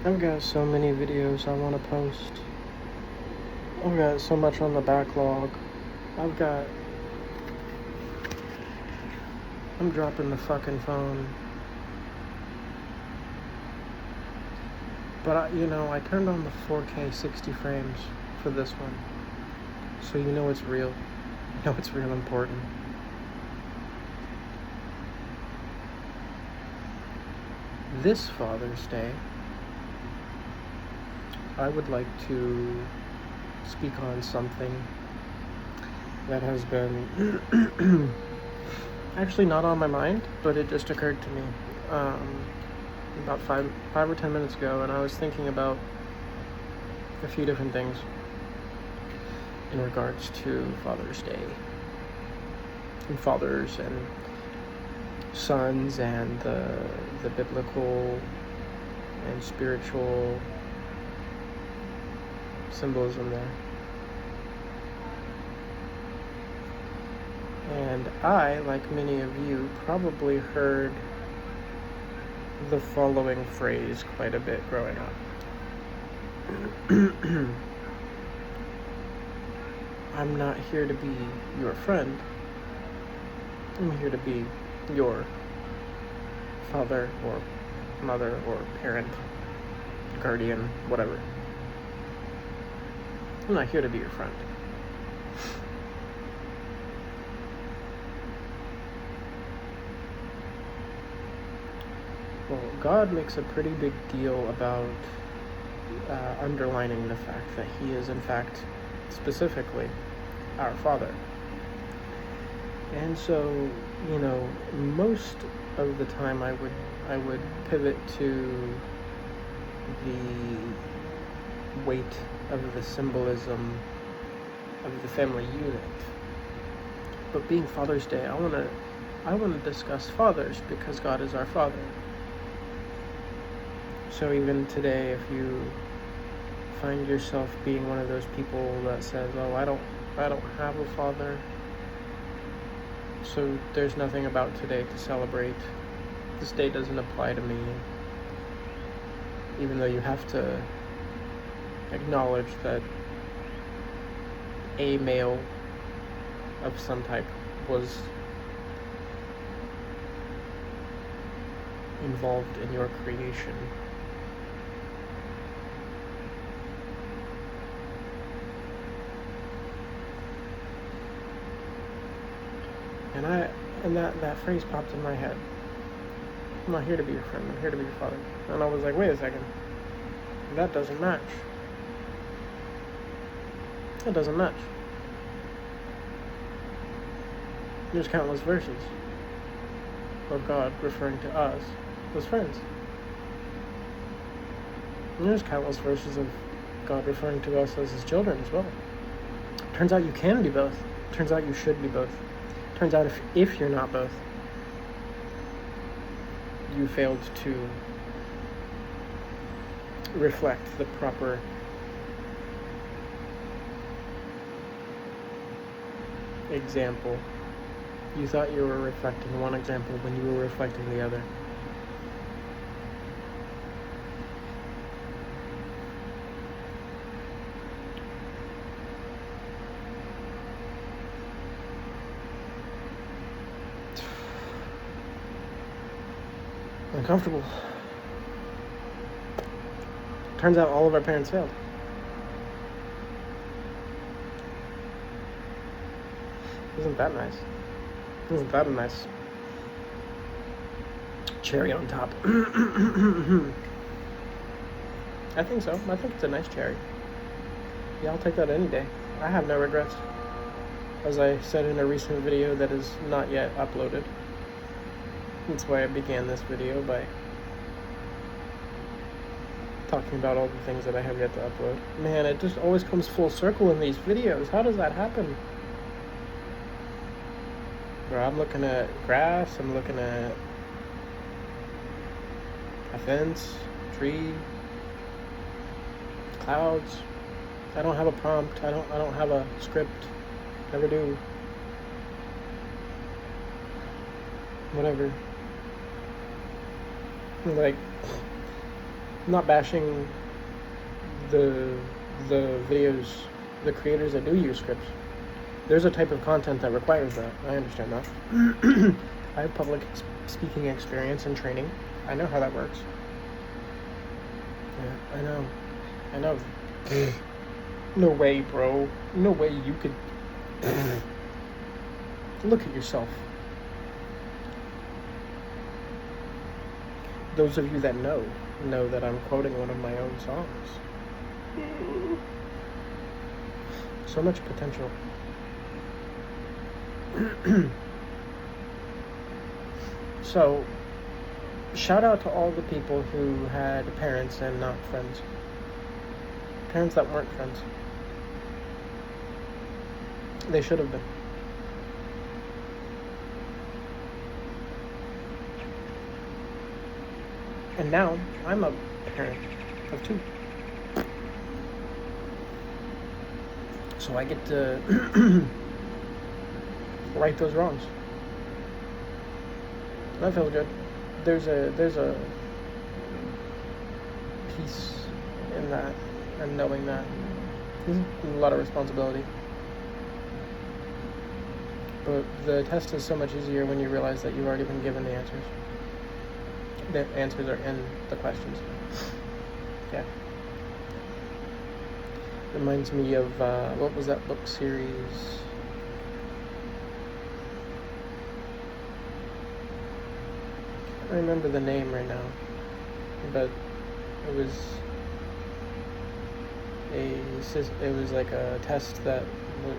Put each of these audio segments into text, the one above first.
I've got so many videos I want to post. I've got so much on the backlog. I'm dropping the fucking phone. But I turned on the 4K 60 frames for this one. So it's real. It's real important. This Father's Day, I would like to speak on something that has been actually not on my mind, but it just occurred to me about 5 or 10 minutes ago, and I was thinking about a few different things in regards to Father's Day and fathers and sons and the biblical and spiritual symbolism there. And I, like many of you, probably heard the following phrase quite a bit growing up. I'm not here to be your friend. I'm here to be your father or mother or parent, guardian, whatever. I'm not here to be your friend. Well, God makes a pretty big deal about underlining the fact that He is, in fact, specifically our Father. And so, most of the time I would pivot to the weight of the symbolism of the family unit. But being Father's Day, I want to discuss fathers because God is our Father. So even today, if you find yourself being one of those people that says, "Oh, I don't have a father, so there's nothing about today to celebrate. This day doesn't apply to me," even though you have to acknowledge that a male of some type was involved in your creation. And that phrase popped in my head. I'm not here to be your friend, I'm here to be your father. And I was like, wait a second. That doesn't match. That doesn't match. There's countless verses of God referring to us as friends. And there's countless verses of God referring to us as His children as well. Turns out you can be both. Turns out you should be both. Turns out if you're not both, you failed to reflect the proper example. You thought you were reflecting one example when you were reflecting the other. Uncomfortable. Turns out all of our parents failed. Isn't that nice? Isn't that a nice cherry on top? I think so. I think it's a nice cherry. Yeah, I'll take that any day. I have no regrets. As I said in a recent video that is not yet uploaded. That's why I began this video, by talking about all the things that I have yet to upload. Man, it just always comes full circle in these videos. How does that happen? Bro, I'm looking at grass, I'm looking at a fence, tree, clouds. I don't have a prompt. I don't have a script. Never do. Whatever. Like, not bashing the videos, the creators that do use scripts. There's a type of content that requires that. I understand that. I have public speaking experience and training. I know how that works. Yeah, I know. No way, bro. No way you could. Look at yourself. Those of you that know that I'm quoting one of my own songs. So much potential. So, shout out to all the people who had parents and not friends. Parents that weren't friends. They should have been. And now, I'm a parent of 2. So I get to right those wrongs. That feels good. There's a peace in that, and knowing that. There's a lot of responsibility. But the test is so much easier when you realize that you've already been given the answers. The answers are in the questions. Yeah. Reminds me of, what was that book series? I don't remember the name right now, but it was like a test that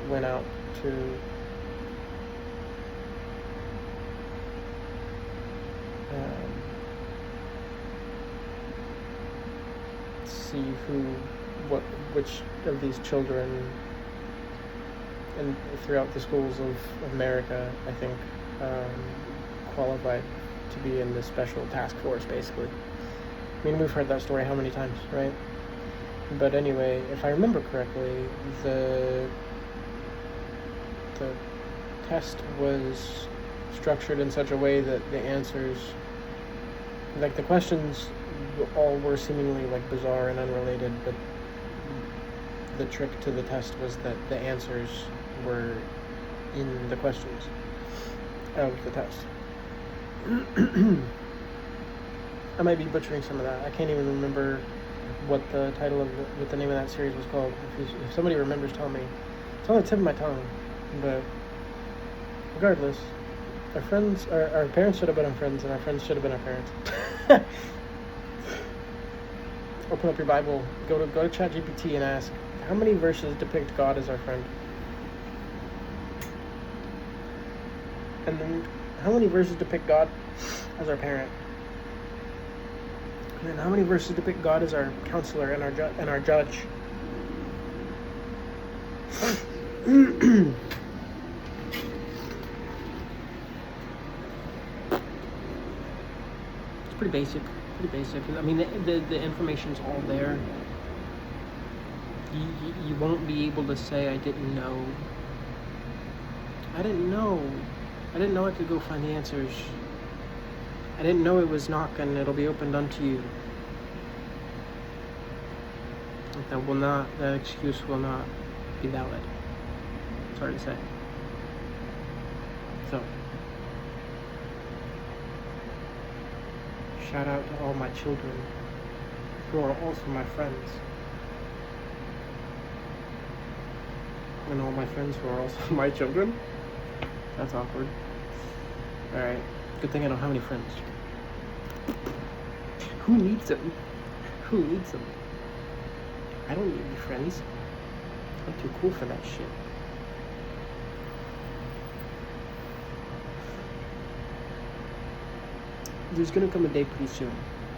went out to see which of these children and throughout the schools of America, I think, qualified to be in this special task force, basically. I mean, we've heard that story how many times, right? But anyway, if I remember correctly, the test was structured in such a way that the answers, like the questions, all were seemingly like bizarre and unrelated, but the trick to the test was that the answers were in the questions of the test. I might be butchering some of that. I can't even remember what the title of what the name of that series was called. If somebody remembers, tell me. It's on the tip of my tongue. But regardless, our parents should have been our friends, and our friends should have been our parents. Open up your Bible, go to ChatGPT and ask, how many verses depict God as our friend? And then, how many verses depict God as our parent? And then, how many verses depict God as our counselor and our judge? It's pretty basic. I mean, the information's all there. You won't be able to say, I didn't know. I didn't know I could go find the answers. I didn't know it was knock and it'll be opened unto you. That excuse will not be valid. It's hard to say. So, shout out to all my children who are also my friends. And all my friends who are also my children. That's awkward. Alright. Good thing I don't have any friends. Who needs them? I don't need any friends. I'm too cool for that shit. There's gonna come a day pretty soon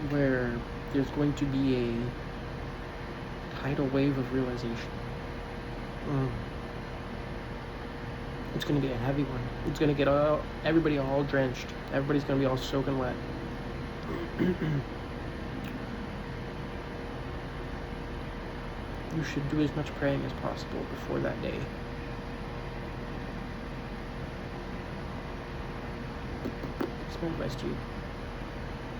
where there's going to be a tidal wave of realization. It's gonna be a heavy one. It's gonna get everybody all drenched. Everybody's gonna be all soaking wet. You should do as much praying as possible before that day. That's my advice to you.